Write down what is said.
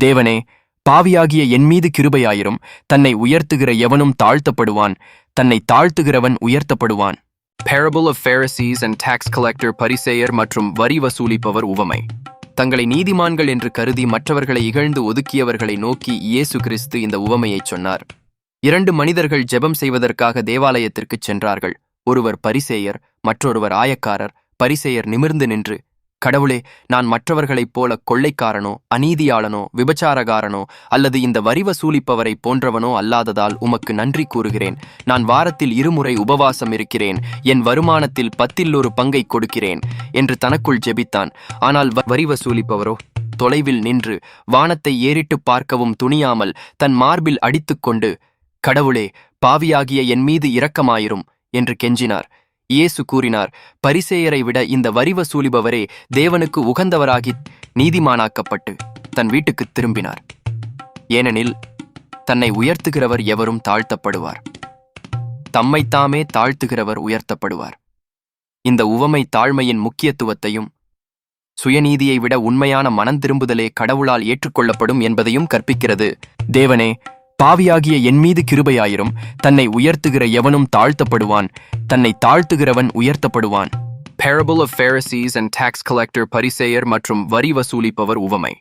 தேவனே, பாவியாகிய என் மீது கிருபையாயிரும். தன்னை உயர்த்துகிற எவனும் தாழ்த்தப்படுவான், தன்னை தாழ்த்துகிறவன் உயர்த்தப்படுவான். Parable of Pharisees and tax collector. பரிசேயர் மற்றும் வரி வசூலிப்பவர் உவமை. தங்களை நீதிமான்கள் என்று கருதி மற்றவர்களை இகழ்ந்து ஒதுக்கியவர்களை நோக்கி இயேசு கிறிஸ்து இந்த உவமையைச் சொன்னார். 2 மனிதர்கள் ஜெபம் செய்வதற்காக தேவாலயத்திற்குச் சென்றார்கள். ஒருவர் பரிசேயர், மற்றொருவர் ஆயக்காரர். பரிசேயர் நிமிர்ந்து நின்று, கடவுளே, நான் மற்றவர்களைப் போல கொள்ளைக்காரனோ, அநீதியாளனோ, விபச்சாரகாரனோ அல்லது இந்த வரி வசூலிப்பவரை போன்றவனோ அல்லாததால் உமக்கு நன்றி கூறுகிறேன். நான் வாரத்தில் 2 முறை உபவாசம் இருக்கிறேன், என் வருமானத்தில் 10 பங்கை கொடுக்கிறேன் என்று தனக்குள் ஜெபித்தான். ஆனால் வரி வசூலிப்பவரோ தொலைவில் நின்று வானத்தை ஏறிட்டு பார்க்கவும் துணியாமல் தன் மார்பில் அடித்துக்கொண்டு, கடவுளே, பாவியாகிய என் மீது இரக்கமாயிரும் என்று கெஞ்சினார். இயேசு கூறினார், பரிசேயரை விட இந்த வரி வசூலிப்பவரே தேவனுக்கு உகந்தவராகி நீதிமானாக்கப்பட்டு தன் வீட்டுக்குத் திரும்பினார். ஏனெனில் தன்னை உயர்த்துகிறவர் எவரும் தாழ்த்தப்படுவார், தம்மைத்தாமே தாழ்த்துகிறவர் உயர்த்தப்படுவார். இந்த உவமை தாழ்மையின் முக்கியத்துவத்தையும் சுயநீதியை விட உண்மையான மனந்திரும்புதலே கடவுளால் ஏற்றுக்கொள்ளப்படும் என்பதையும் கற்பிக்கிறது. தேவனே, பாவியாகிய என் மீது கிருபையாயிரும். தன்னை உயர்த்துகிற எவனும் தாழ்த்தப்படுவான், தன்னை தாழ்த்துகிறவன் உயர்த்தப்படுவான். Parable of Pharisees and tax collector. பரிசேயர் மற்றும் வரி வசூலிப்பவர் உவமை.